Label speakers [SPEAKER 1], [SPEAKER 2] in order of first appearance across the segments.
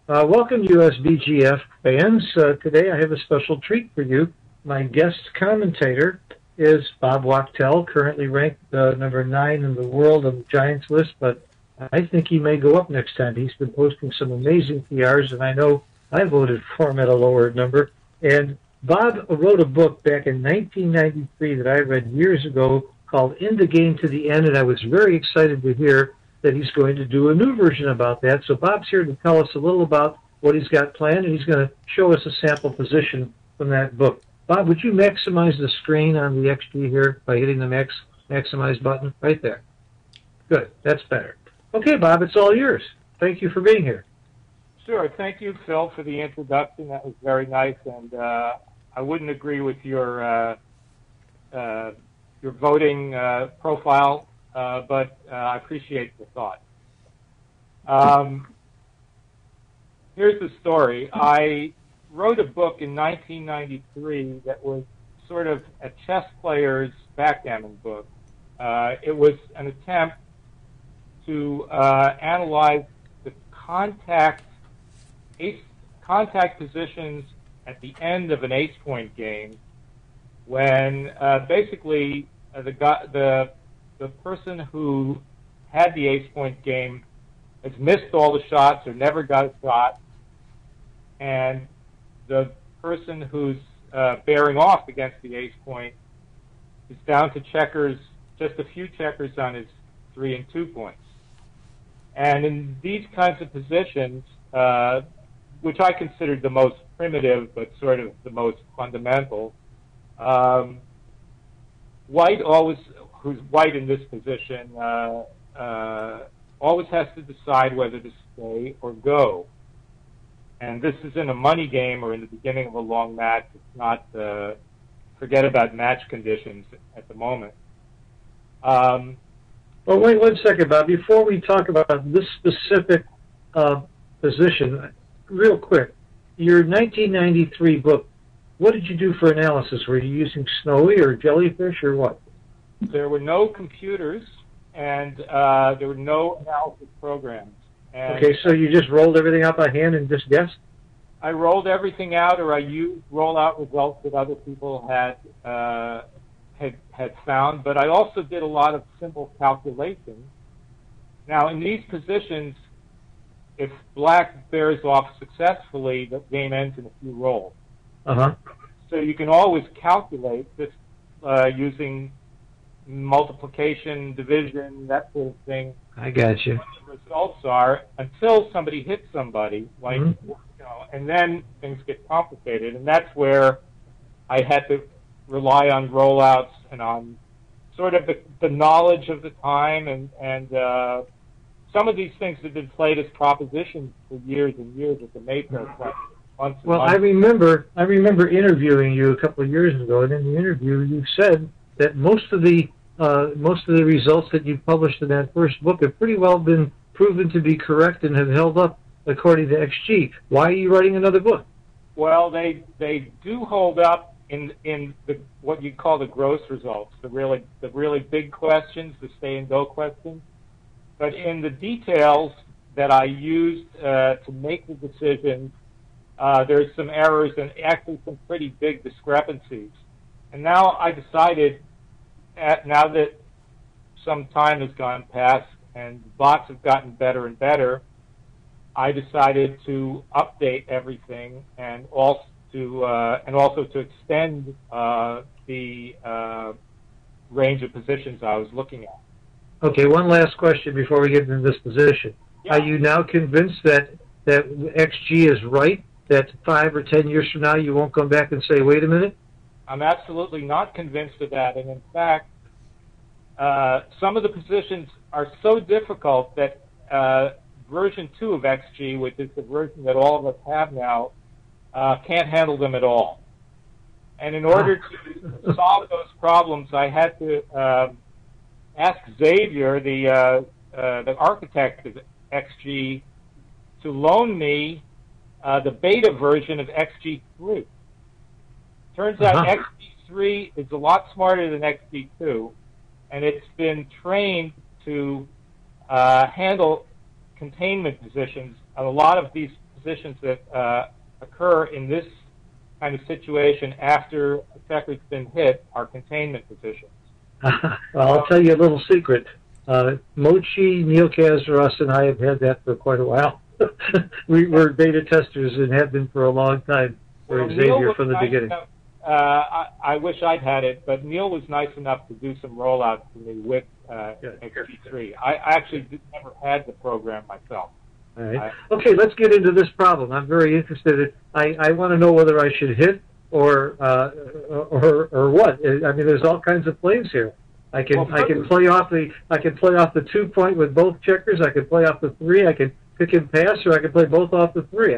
[SPEAKER 1] Welcome, USBGF fans. Today I have a special treat for you. My guest commentator is Bob Wachtel, currently ranked number 9 in the world on the Giants list, but I think he may go up next time. He's been posting some amazing PRs, and I know I voted for him at a lower number. And Bob wrote a book back in 1993 that I read years ago called In the Game to the End, and I was very excited to hear that he's going to do a new version about that. So Bob's here to tell us a little about what he's got planned, and he's going to show us a sample position from that book. Bob, would you maximize the screen on the XG here by hitting the maximize button right there? Good, that's better. Okay, Bob, it's all yours. Thank you for being here.
[SPEAKER 2] Sure. Thank you, Phil, for the introduction. That was very nice, and I wouldn't agree with your voting profile, but I appreciate the thought. Here's the story. I wrote a book in 1993 that was sort of a chess player's backgammon book. It was an attempt to analyze the contact positions at the end of an ace-point game when basically the person who had the ace-point game has missed all the shots or never got a shot, and the person who's bearing off against the ace-point is down to checkers, just a few checkers on his 3 and 2 points. And in these kinds of positions, which I considered the most primitive but sort of the most fundamental, white who's white in this position, always has to decide whether to stay or go. And this isn't a money game or in the beginning of a long match. It's not, forget about match conditions at the moment.
[SPEAKER 1] Well, wait 1 second, Bob. Before we talk about this specific position, real quick, your 1993 book, what did you do for analysis? Were you using Snowy or Jellyfish or what?
[SPEAKER 2] There were no computers, and there were no analysis programs. And
[SPEAKER 1] okay, so you just rolled everything out by hand and just guessed?
[SPEAKER 2] I rolled everything out, or I used rollout results that other people had found, but I also did a lot of simple calculations. Now, in these positions, if black bears off successfully, the game ends in a few rolls. So you can always calculate this using multiplication, division, that sort of thing.
[SPEAKER 1] I got you.
[SPEAKER 2] What the results are until somebody hits somebody, like and then things get complicated, and that's where I had to rely on rollouts and on sort of the knowledge of the time, and some of these things have been played as propositions for years and years at the Mayfair Club.
[SPEAKER 1] Well, I remember interviewing you a couple of years ago, and in the interview you said that most of the results that you published in that first book have pretty well been proven to be correct and have held up according to XG. Why are you writing another book?
[SPEAKER 2] Well, they do hold up in the what you call the gross results, the really big questions, the stay and go questions. But in the details that I used to make the decisions, there's some errors and actually some pretty big discrepancies. And now I decided, now that some time has gone past and the bots have gotten better and better, I decided to update everything and also to extend the range of positions I was looking at.
[SPEAKER 1] Okay, one last question before we get into this position.
[SPEAKER 2] Yeah.
[SPEAKER 1] Are you now convinced that XG is right, that 5 or 10 years from now you won't come back and say, wait a minute?
[SPEAKER 2] I'm absolutely not convinced of that. And in fact, some of the positions are so difficult that version 2 of XG, which is the version that all of us have now, can't handle them at all. And in order to solve those problems, I had to ask Xavier, the architect of XG, to loan me the beta version of XG3. Turns out XG3 is a lot smarter than XG2, and it's been trained to handle containment positions on a lot of these positions that occur in this kind of situation after a checker's been hit are containment positions.
[SPEAKER 1] Well, I'll tell you a little secret. Mochi, Neil Kazaros, and I have had that for quite a while. We're beta testers and have been for a long time for Xavier from the beginning.
[SPEAKER 2] I wish I'd had it, but Neil was nice enough to do some rollouts for me with XG3. I actually never had the program myself.
[SPEAKER 1] All right. Okay, let's get into this problem. I'm very interested. I want to know whether I should hit or what. I mean, there's all kinds of plays here. I can play off the 2 point with both checkers. I can play off the 3. I can pick and pass, or I can play both off the 3.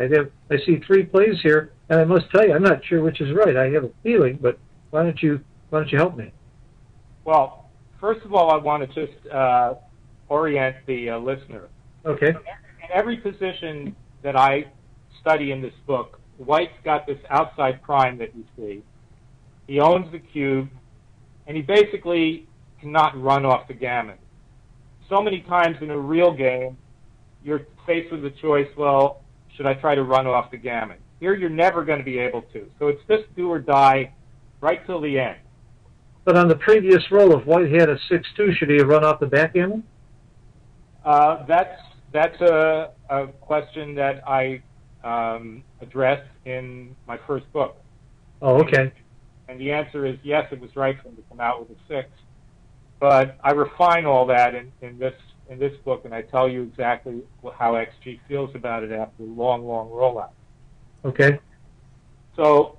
[SPEAKER 1] I see 3 plays here, and I must tell you, I'm not sure which is right. I have a feeling, but why don't you help me?
[SPEAKER 2] Well, first of all, I want to just orient the listener.
[SPEAKER 1] Okay.
[SPEAKER 2] In every position that I study in this book, White's got this outside prime that you see. He owns the cube, and he basically cannot run off the gammon. So many times in a real game, you're faced with the choice, well, should I try to run off the gammon? Here you're never going to be able to. So it's just do or die right till the end.
[SPEAKER 1] But on the previous roll, if White had a 6-2, should he have run off the backgammon?
[SPEAKER 2] That's a question that I addressed in my first book.
[SPEAKER 1] Oh, okay.
[SPEAKER 2] And the answer is yes, it was right for him to come out with a 6. But I refine all that in this book, and I tell you exactly how XG feels about it after long rollout.
[SPEAKER 1] Okay.
[SPEAKER 2] So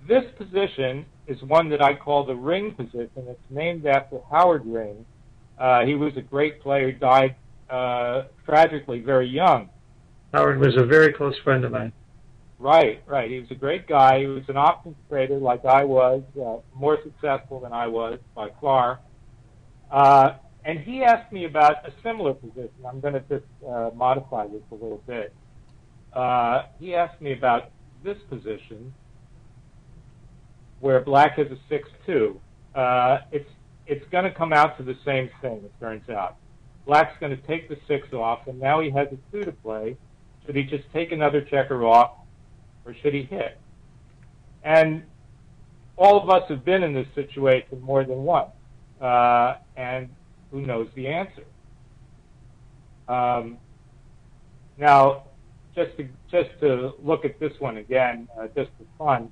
[SPEAKER 2] this position is one that I call the ring position. It's named after Howard Ring. He was a great player, died tragically very young.
[SPEAKER 1] Howard was a very close friend of mine.
[SPEAKER 2] Right. He was a great guy. He was an options trader like I was, more successful than I was by far. And he asked me about a similar position. I'm going to just modify this a little bit. He asked me about this position where black has a 6-2. It's going to come out to the same thing, it turns out. Black's going to take the 6 off, and now he has a 2 to play. Should he just take another checker off, or should he hit? And all of us have been in this situation more than once, and who knows the answer? Now, just to look at this one again, just for fun,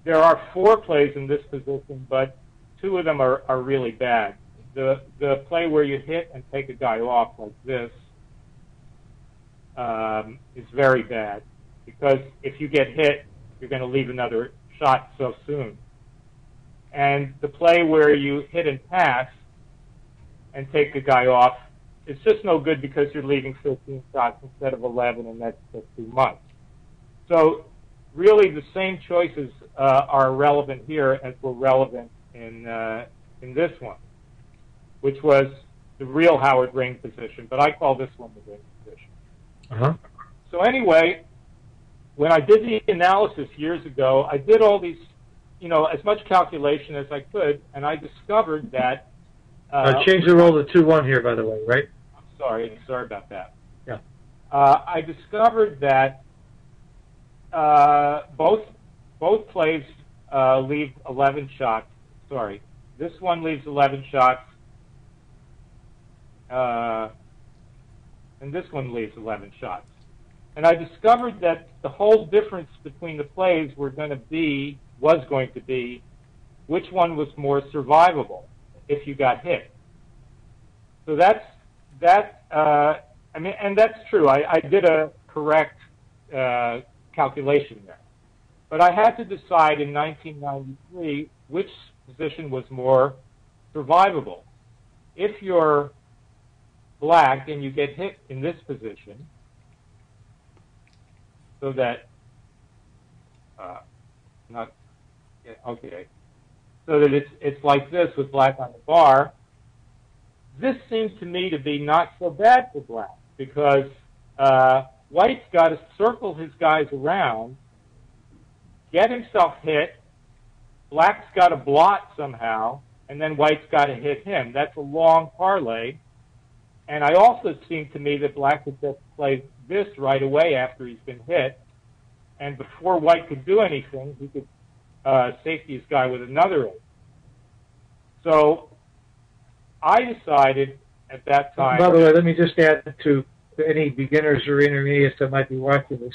[SPEAKER 2] there are 4 plays in this position, but 2 of them are really bad. The play where you hit and take a guy off like this is very bad, because if you get hit, you're going to leave another shot so soon. And the play where you hit and pass and take the guy off is just no good because you're leaving 15 shots instead of 11, and that's just too much. So really the same choices are relevant here as were relevant in this one, which was the real Howard Ring position, but I call this one the ring position.
[SPEAKER 1] Uh-huh.
[SPEAKER 2] So anyway, when I did the analysis years ago, I did all these, as much calculation as I could, and I discovered that...
[SPEAKER 1] change the roll to 2-1 here, by the way, right?
[SPEAKER 2] I'm sorry about that.
[SPEAKER 1] Yeah.
[SPEAKER 2] I discovered that both plays leave 11 shots. Sorry. This one leaves 11 shots, and this one leaves 11 shots. And I discovered that the whole difference between the plays was going to be which one was more survivable if you got hit. So and that's true. I did a correct calculation there. But I had to decide in 1993 which position was more survivable. If you're black and you get hit in this position, so that so that it's like this with black on the bar. This seems to me to be not so bad for black, because White's got to circle his guys around, get himself hit, black's got to blot somehow, and then White's got to hit him. That's a long parlay, And I also seemed to me that black could just play this right away after he's been hit. And before white could do anything, he could safety his guy with another ace. So I decided at that time...
[SPEAKER 1] By the way, let me just add to any beginners or intermediates that might be watching this.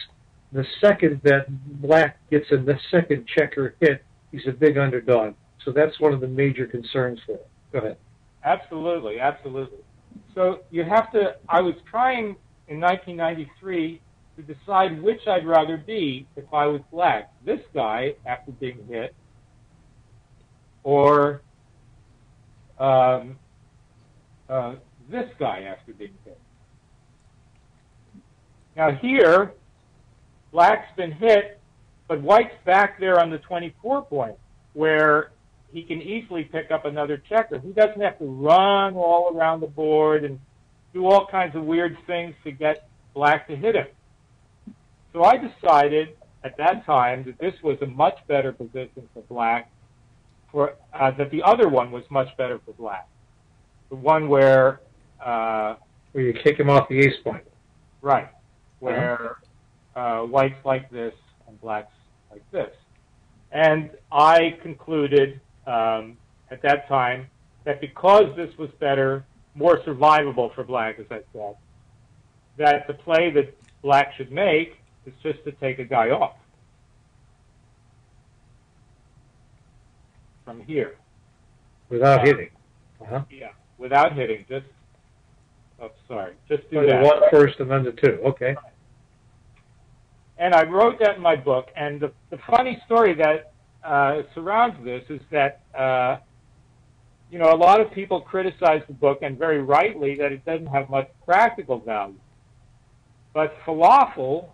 [SPEAKER 1] The second that black gets in the second checker hit, he's a big underdog. So that's one of the major concerns for it. Go ahead.
[SPEAKER 2] Absolutely, absolutely. So you have to... I was trying in 1993 to decide which I'd rather be if I was black. This guy, after being hit, or this guy after being hit. Now here, black's been hit, but white's back there on the 24 point, where he can easily pick up another checker. He doesn't have to run all around the board and do all kinds of weird things to get black to hit him. So I decided at that time that this was a much better position for black, that the other one was much better for black. The one where
[SPEAKER 1] you kick him off the ace point.
[SPEAKER 2] Right. Where white's like this and black's like this. And I concluded at that time that because this was better, more survivable for black, as I said, that the play that black should make is just to take a guy off from here.
[SPEAKER 1] Without hitting.
[SPEAKER 2] Yeah, without hitting. Just do
[SPEAKER 1] the
[SPEAKER 2] that.
[SPEAKER 1] one first and then the two. Okay.
[SPEAKER 2] And I wrote that in my book. And the funny story that surrounds this is that, a lot of people criticize the book, and very rightly, that it doesn't have much practical value. But Falafel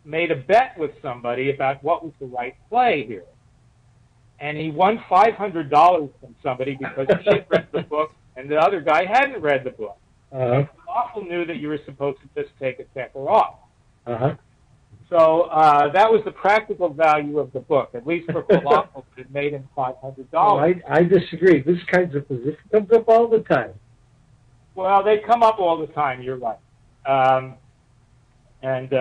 [SPEAKER 2] made a bet with somebody about what was the right play here. And he won $500 from somebody because he had read the book and the other guy hadn't read the book. And Falafel knew that you were supposed to just take a checker off. So that was the practical value of the book, at least for Falafel. It made him $500.
[SPEAKER 1] Well, I disagree. This kind of position comes up all the time.
[SPEAKER 2] Well, they come up all the time. You're right. I think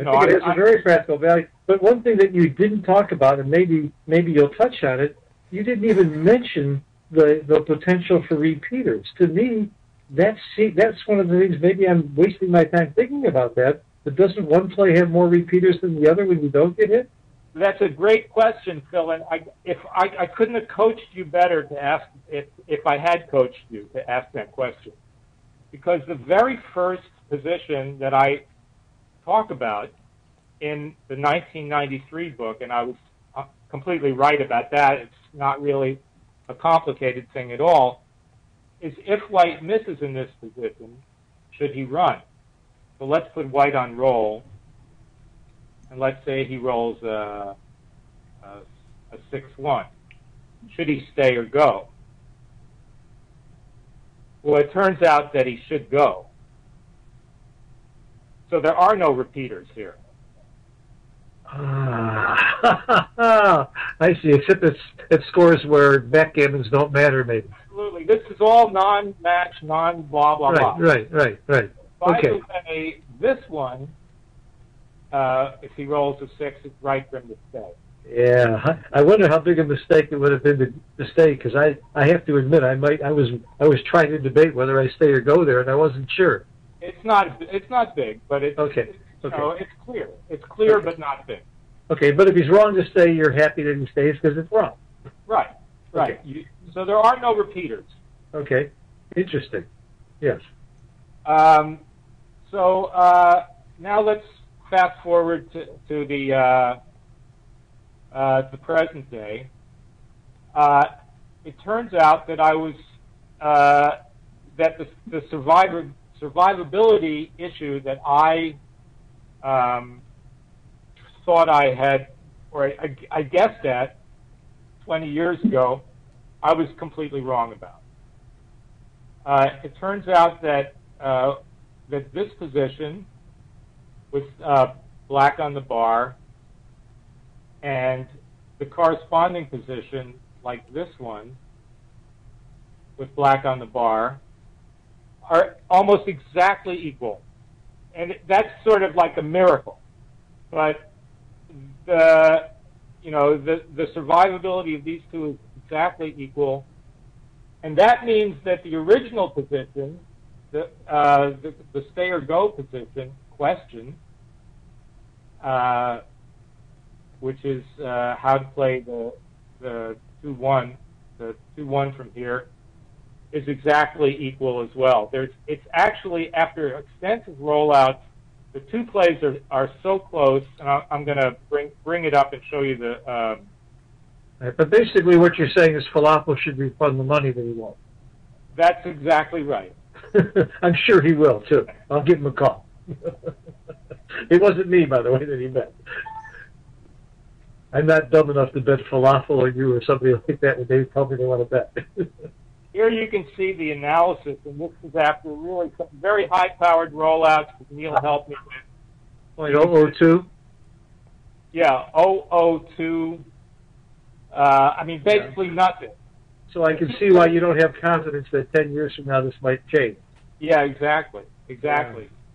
[SPEAKER 1] it has a very practical value. But one thing that you didn't talk about, and maybe you'll touch on it, you didn't even mention the potential for repeaters. To me, that's one of the things. Maybe I'm wasting my time thinking about that. But doesn't one play have more repeaters than the other when you don't get hit?
[SPEAKER 2] That's a great question, Phil. And I couldn't have coached you better to ask if I had coached you to ask that question, because the very first position that I talk about in the 1993 book, and I was completely right about that. It's not really a complicated thing at all. Is if white misses in this position, should he run? So let's put white on roll, and let's say he rolls a 6-1. Should he stay or go? Well, it turns out that he should go. So there are no repeaters here.
[SPEAKER 1] I see, except it scores where backgammons don't matter, maybe.
[SPEAKER 2] Absolutely. This is all non-match, non-blah, blah, blah.
[SPEAKER 1] Right.
[SPEAKER 2] By
[SPEAKER 1] Okay.
[SPEAKER 2] the way, this one, if he rolls a 6, it's right for him to stay.
[SPEAKER 1] Yeah, I wonder how big a mistake it would have been to stay, because I have to admit I was trying to debate whether I stay or go there, and I wasn't sure.
[SPEAKER 2] It's not big, but it's
[SPEAKER 1] okay.
[SPEAKER 2] It's clear. It's clear, but not big.
[SPEAKER 1] Okay, but if he's wrong to stay, you're happy that he stays because it's wrong.
[SPEAKER 2] Right.
[SPEAKER 1] Okay.
[SPEAKER 2] So there are no repeaters.
[SPEAKER 1] Okay, interesting. Yes.
[SPEAKER 2] So now let's fast forward to the present day. It turns out that I was that the survivability issue that I thought I had, or I guessed at 20 years ago, I was completely wrong about. It turns out that that this position with black on the bar and the corresponding position, like this one, with black on the bar, are almost exactly equal. And that's sort of like a miracle. But the survivability of these two is exactly equal. And that means that the original position, the stay or go position question, which is how to play the 2-1, the 2-1 from here, is exactly equal as well. It's actually, after extensive rollouts, the two plays are so close, and I'm going to bring it up and show you the.
[SPEAKER 1] But basically, what you're saying is Falafel should refund the money that he won't.
[SPEAKER 2] That's exactly right.
[SPEAKER 1] I'm sure he will too. I'll give him a call. It wasn't me, by the way, that he met. I'm not dumb enough to bet Falafel or you or somebody like that when they tell me they want to bet.
[SPEAKER 2] Here you can see the analysis, and this is after really some very high-powered rollouts that Neil helped me with.
[SPEAKER 1] 002?
[SPEAKER 2] Yeah, 002. I mean, basically nothing.
[SPEAKER 1] So I can see why you don't have confidence that 10 years from now this might change.
[SPEAKER 2] Yeah, exactly.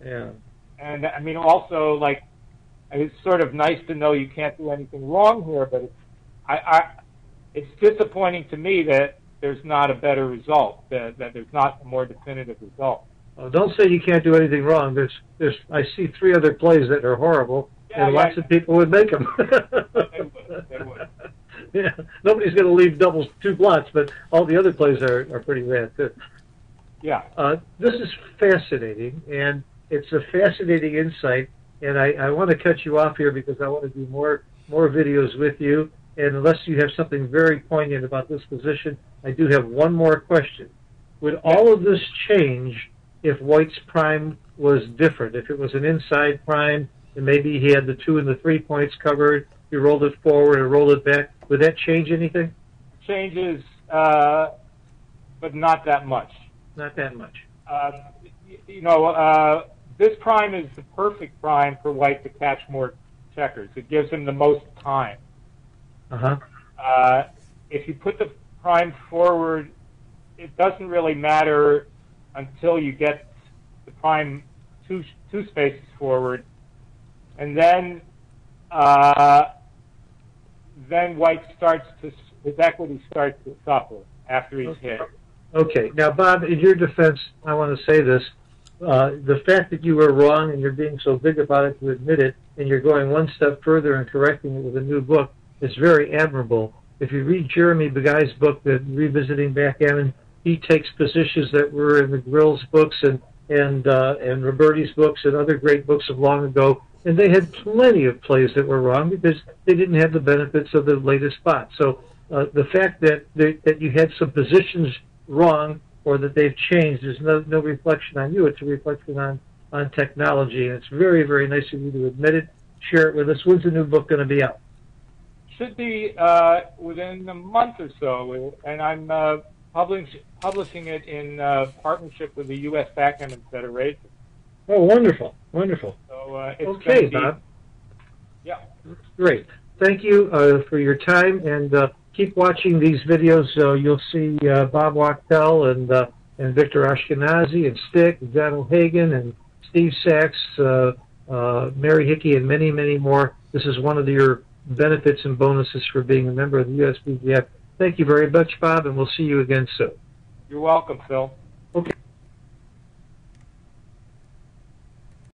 [SPEAKER 1] Yeah.
[SPEAKER 2] And, I mean, also, like, it's sort of nice to know you can't do anything wrong here, but it's disappointing to me that there's not a better result, that there's not a more definitive result.
[SPEAKER 1] Oh, don't say you can't do anything wrong. I see 3 other plays that are horrible, and lots of people would make them.
[SPEAKER 2] They would.
[SPEAKER 1] Yeah, nobody's going to leave doubles 2 blots, but all the other plays are pretty rad too.
[SPEAKER 2] Yeah.
[SPEAKER 1] This is fascinating, and it's a fascinating insight. And I want to cut you off here because I want to do more videos with you. And unless you have something very poignant about this position, I do have one more question. Would all of this change if White's prime was different? If it was an inside prime and maybe he had the 2 and the 3 points covered, he rolled it forward and rolled it back, would that change anything?
[SPEAKER 2] Changes, but not that much.
[SPEAKER 1] Not that much.
[SPEAKER 2] This prime is the perfect prime for White to catch more checkers. It gives him the most time. If you put the prime forward, it doesn't really matter until you get the prime two spaces forward, and then White his equity starts to suffer after he's hit.
[SPEAKER 1] Okay. Now, Bob, in your defense, I want to say this. The fact that you were wrong and you're being so big about it to admit it, and you're going one step further and correcting it with a new book, is very admirable. If you read Jeremy Beguy's book, the Revisiting Backgammon, he takes positions that were in the Grills books and Roberti's books and other great books of long ago, and they had plenty of plays that were wrong because they didn't have the benefits of the latest spot. So the fact that you had some positions wrong or that they've changed is no reflection on you. It's a reflection on technology, and it's very, very nice of you to admit it. Share it with us. When's the new book going to be out?
[SPEAKER 2] Should be within a month or so, and I'm publishing it in partnership with the U.S. Backgammon Federation.
[SPEAKER 1] Oh, wonderful, wonderful.
[SPEAKER 2] So it's
[SPEAKER 1] okay, Bob.
[SPEAKER 2] Yeah.
[SPEAKER 1] Great. Thank you for your time, and keep watching these videos. You'll see Bob Wachtel and Victor Ashkenazi and Stick, and Dan O'Hagan, and Steve Sachs, Mary Hickey, and many, many more. This is one of your benefits and bonuses for being a member of the USBGF. Thank you very much, Bob, and we'll see you again soon.
[SPEAKER 2] You're welcome, Phil.
[SPEAKER 1] Okay.